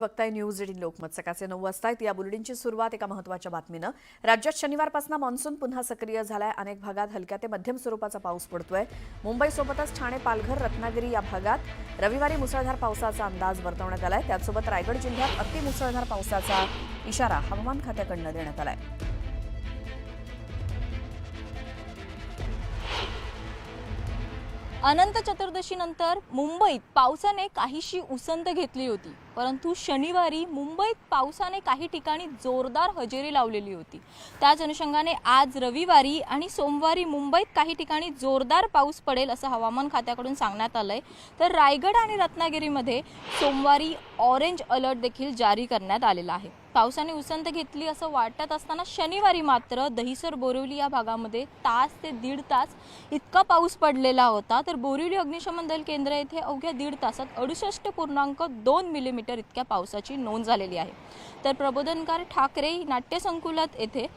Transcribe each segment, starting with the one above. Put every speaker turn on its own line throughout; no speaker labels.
बघताय न्यूज 18 लोकमत सकाळचे 9 वाजता या बुलेटिनची सुरुवात एका महत्त्वाच्या बातमीनं। राज्यात शनिवारपासून मान्सून पुन्हा सक्रिय झालाय। अनेक भागात हलक्या ते मध्यम स्वरूपाचा पाऊस पडतोय। मुंबईसोबतच ठाणे, पालघर, रत्नागिरी या भागात रविवारी मुसळधार पावसाचा अंदाज वर्तवण्यात आलाय। त्यासोबत रायगड जिल्ह्यात अतिमुसळधार पावसाचा इशारा हवामान खात्याकडून देण्यात आलाय।
अनंत चतुर्दशीनंतर मुंबईत पावसाने काहीशी उसंत घेतली होती, परंतु शनिवारी मुंबईत पावसाने काही ठिकाणी जोरदार हजेरी लावलेली होती। त्याच अनुषंगाने आज रविवारी आणि सोमवारी मुंबईत काही ठिकाणी जोरदार पाऊस पडेल असं हवामान खात्याकडून सांगण्यात आलंय। तर रायगड आणि रत्नागिरीमध्ये सोमवारी ऑरेंज अलर्ट देखील जारी करण्यात आलेला आहे। पावसाने उसंत घेतली असं वाटत असताना शनिवारी मात्र दहिसर, बोरिवली या भागामध्ये तास ते दीड तास इतका पाऊस पडलेला होता। तर बोरिवली अग्निशमन दल केंद्र येथे अवघ्या दीड तासात 68.2 मिलीमीटर इतक्या पावसाची नोंद झालेली आहे। तर प्रबोधनकार ठाकरे नाट्यसंकुलात येथे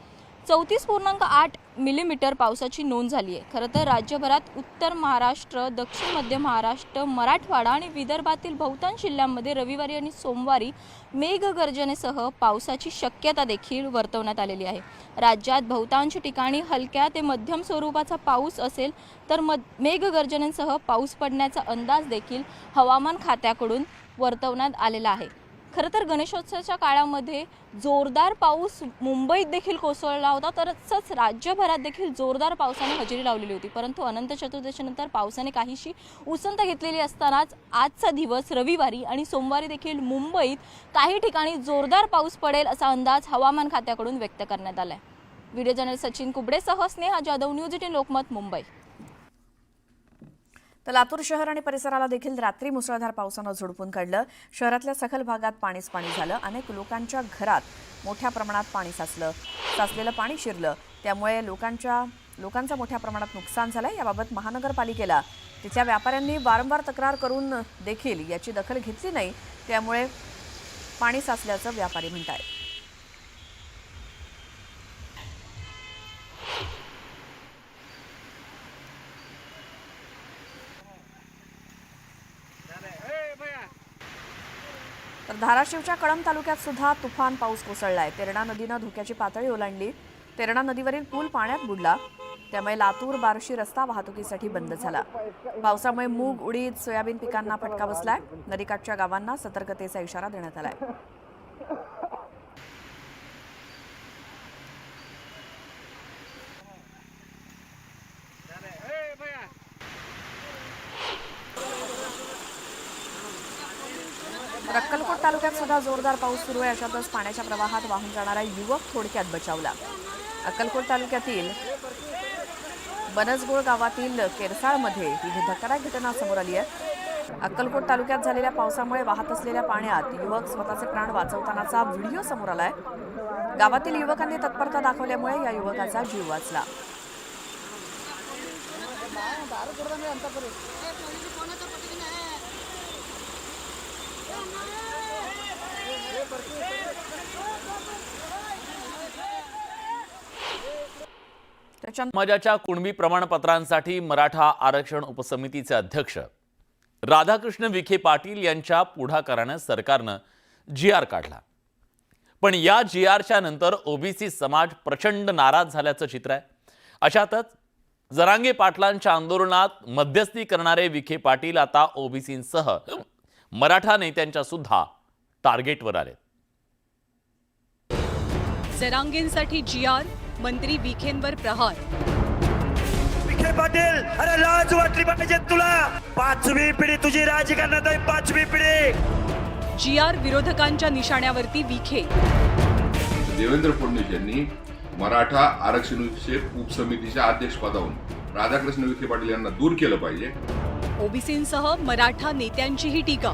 34.8 मिलीमीटर पावसाची नोंद झाली आहे। खरं तर राज्यभरात उत्तर महाराष्ट्र, दक्षिण मध्य महाराष्ट्र, मराठवाडा आणि विदर्भातील बहुतांश जिल्ह्यांमध्ये रविवारी आणि सोमवारी मेघगर्जनेसह पावसाची शक्यता देखील वर्तवण्यात आलेली आहे। राज्यात बहुतांश ठिकाणी हलक्या ते मध्यम स्वरूपाचा पाऊस असेल, तर मेघगर्जनेसह पाऊस पडण्याचा अंदाज देखील हवामान खात्याकडून वर्तवण्यात आलेला आहे। खरं तर गणेशोत्सवाच्या काळामध्ये जोरदार पाऊस मुंबईत देखील कोसळला होता, तसंच राज्यभरात देखील जोरदार पावसाने हजेरी लावलेली होती। परंतु अनंत चतुर्दशीनंतर पावसाने काहीशी उसंत घेतलेली असतानाच आजचा दिवस रविवारी आणि सोमवारी देखील मुंबईत काही ठिकाणी जोरदार पाऊस पडेल असा अंदाज हवामान खात्याकडून व्यक्त करण्यात आलाय। व्हिडिओ जर्नलिस्ट सचिन कुबडेसह स्नेहा जाधव, न्यूज 18 लोकमत, मुंबई।
तर लातूर शहर आणि परिसराला देखील रात्री मुसळधार पावसानं झोडपून काढलं। शहरातल्या सखल भागात पाणीच पाणी झालं। अनेक लोकांच्या घरात मोठ्या प्रमाणात पाणी साचलेलं पाणी शिरलं। त्यामुळे लोकांचं मोठ्या प्रमाणात नुकसान झालंय। याबाबत महानगरपालिकेला तिथल्या व्यापाऱ्यांनी वारंवार तक्रार करून देखील याची दखल घेतली नाही। त्यामुळे पाणी साचल्याचं व्यापारी म्हणतात। तर धाराशिवच्या कळंब तालुक्यात सुद्धा तुफान पाऊस कोसळलाय। तेरणा नदीनं धोक्याची पातळी ओलांडली। तेरणा नदीवरील पूल पाण्यात बुडला। त्यामुळे लातूर बार्शी रस्ता वाहतुकीसाठी बंद झाला। पावसामुळे मूग, उडीद, सोयाबीन पिकांना फटका बसलाय। नदीकाठच्या गावांना सतर्कतेचा इशारा देण्यात आलाय। अक्कलकोट तालुक्यात सुद्धा जोरदार पाऊस सुरू आहे। अशातच पाण्याच्या प्रवाहात वाहून जाणारा युवक थोडक्यात बचावला। अक्कलकोट तालुक्यातील बनसगोळ गावातील केरसाळमध्ये ही धक्कादायक घटना समोर आली आहे। अक्कलकोट तालुक्यात झालेल्या पावसामुळे वाहत असलेल्या पाण्यात युवक स्वतःचे प्राण वाचवतानाचा व्हिडिओ समोर आलाय। गावातील युवकांनी तत्परता दाखवल्यामुळे या युवकाचा जीव वाचला।
समाजाच्या कुणबी प्रमाणपत्रांसाठी मराठा आरक्षण उपसमितीचे अध्यक्ष राधाकृष्ण विखे पाटील यांच्या पुढाकाराने सरकारने जीआर काढला। पण या जीआरच्या नंतर ओबीसी समाज प्रचंड नाराज झाल्याचं चित्र आहे। अशातच जरांगे पाटलांच्या आंदोलनात मध्यस्थी करणारे विखे पाटील आता ओबीसींसह मराठा नेत्यांच्या सुद्धा टार्गेटवर आले।
जरांगेंसाठी जीआर, मंत्री विखेंवर प्रहार।
विखे पाटील, अरे लाज वाटली पाहिजे तुला। पाचवी पिढी तुझी राजकारणात आहे, पाचवी पिढी।
जीआर विरोधकांच्या निशाण्यावरती विखे।
देवेंद्र फडणवीस यांनी मराठा आरक्षण विषयक उपसमितीच्या अध्यक्षपदावरून राधाकृष्ण विखे पाटील यांना दूर केलं पाहिजे।
ओबीसींसह मराठा नेत्यांचीही टीका।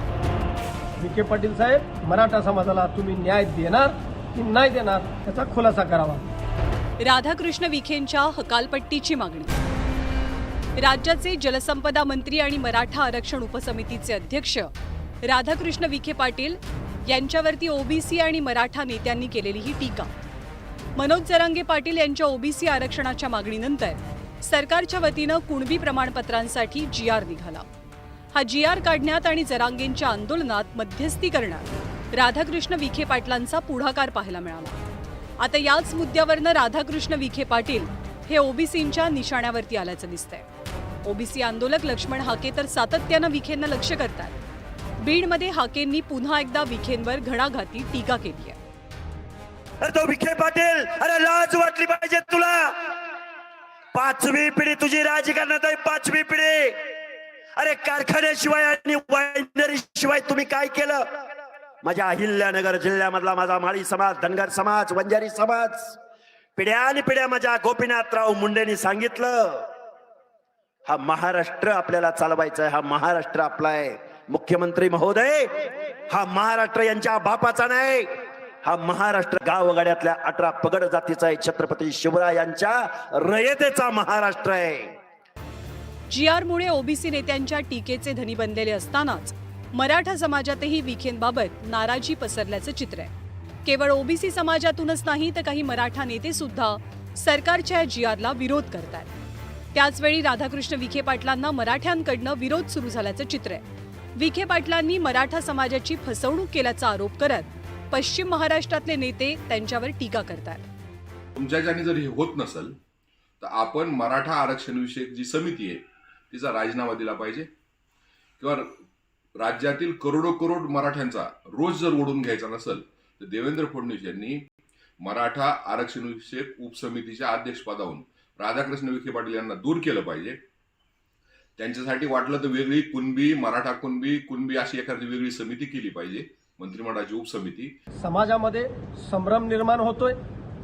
विखे पाटील साहेब, मराठा समाजाला तुम्ही न्याय देणार की नाही देणार याचा खुलासा करावा।
राधाकृष्ण विखेंच्या हकालपट्टीची मागणी। राज्याचे जलसंपदा मंत्री आणि मराठा आरक्षण उपसमितीचे अध्यक्ष राधाकृष्ण विखे पाटील यांच्यावरती ओबीसी आणि मराठा नेत्यांनी केलेली ही टीका। मनोज जरांगे पाटील यांच्या ओबीसी आरक्षणाच्या मागणीनंतर सरकारच्या वतीनं कुणबी प्रमाणपत्रांसाठी जीआर निघाला। हा जीआर काढण्यात आणि जरांगेंच्या आंदोलनात मध्यस्थी करण्यात राधाकृष्ण विखे पाटलांचा पुढाकार पाहायला मिळाला। आता याच मुद्द्यावरनं राधाकृष्ण विखे पाटील हे ओबीसींच्या निशाण्यावरती आल्याचं दिसतंय। ओबीसी आंदोलक लक्ष्मण हाके तर सातत्यानं विखेंना लक्ष्य करतात। बीडमध्ये हाकेंनी पुन्हा एकदा विखेंवर घणाघाती टीका केली आहे।
अरे तो विखे पाटील, अरे लाज वाटली पाहिजे तुला। 5वी पिढी तुझी राजकारणात आहे, 5वी पिढी। अरे कारखान्याशिवाय आणि वायनरी शिवाय तुम्ही काय केलं? माझ्या अहिल्यानगर जिल्ह्यामधला माझा माळी समाज, धनगर समाज, वंजारी समाज पिढ्यान पिढ्या माझ्या गोपीनाथराव मुंडेंनी सांगितलं, हा महाराष्ट्र आपल्याला चालवायचा आहे, हा महाराष्ट्र आपला आहे। मुख्यमंत्री महोदय, हा महाराष्ट्र यांच्या बापाचा नाही, हा महाराष्ट्र गावगाड्यातल्या 18 पगड जातीचा आहे। छत्रपती शिवरायांच्या रयतेचा महाराष्ट्र आहे।
GR मुळे ओबीसी नेत्यांच्या टीकेचे धनी बनलेले असतानाच मराठा समाजातही विखेंबाबत नाराजी पसरल्याचं चित्र आहे। केवळ ओबीसी समाजातूनच नाही तर काही मराठा नेते सुद्धा सरकारच्या GRला विरोध करतात। त्याचवेळी राधाकृष्ण विखे पाटलांना मराठ्यांकडनं विरोध सुरू झाल्याचं चित्र आहे। विखे पाटलांनी मराठा समाजाची फसवणूक केल्याचा आरोप करत पश्चिम महाराष्ट्रातले नेते त्यांच्यावर टीका करतात।
तुमच्याच्याने जर हे होत नसेल तर आपण मराठा आरक्षण विषयक जी समिती आहे तिचा राजीनामा दिला पाहिजे, किंवा राज्यातील करोड मराठ्यांचा रोज जर ओढून घ्यायचा नसेल तर देवेंद्र फडणवीस यांनी मराठा आरक्षण विषयक उपसमितीच्या अध्यक्षपदावरून राधाकृष्ण विखे पाटील यांना दूर केलं पाहिजे। त्यांच्यासाठी वाटलं तर वेगळी मराठा कुणबी अशी एखादी वेगळी समिती केली पाहिजे, मंत्रिमंडळाची उपसमिती।
समाजामध्ये संभ्रम निर्माण होतोय,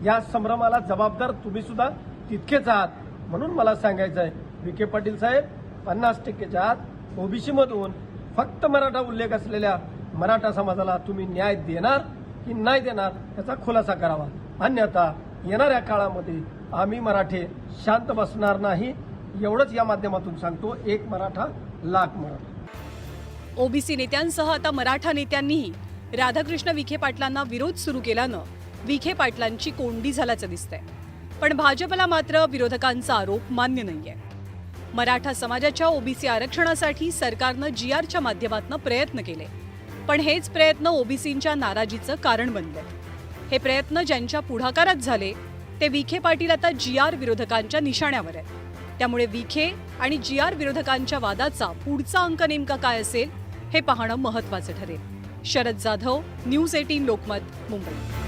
या संभ्रमाला जबाबदार तुम्ही सुद्धा तितकेच आहात। म्हणून मला सांगायचं आहे, विखे पाटील साहेब 50%च्या आत ओबीसी मधून फक्त मराठा उल्लेख असलेल्या मराठा समाजाला तुम्ही न्याय देणार की नाही देणार याचा खुलासा करावा। अन्यथा येणाऱ्या काळामध्ये आम्ही मराठे शांत बसणार नाही, एवढंच या माध्यमातून सांगतो। एक मराठा लाख मराठा।
ओबीसी नेत्यांसह आता मराठा नेत्यांनीही राधाकृष्ण विखे पाटलांना विरोध सुरू केल्यानं विखे पाटलांची कोंडी झाल्याचं दिसतंय। पण भाजपला मात्र विरोधकांचा आरोप मान्य नाहीये। मराठा समाजाच्या ओबीसी आरक्षणासाठी सरकारनं GRच्या माध्यमातून प्रयत्न केले, पण हेच प्रयत्न ओबीसींच्या नाराजीचं कारण बनले। हे प्रयत्न ज्यांच्या पुढाकारात झाले ते विखे पाटील आता GR विरोधकांच्या निशाण्यावर आहेत। त्यामुळे विखे आणि GR विरोधकांच्या वादाचा पुढचा अंक नेमका काय असेल हे पाहणं महत्त्वाचं ठरेल। शरद जाधव, न्यूज 18 लोकमत, मुंबई।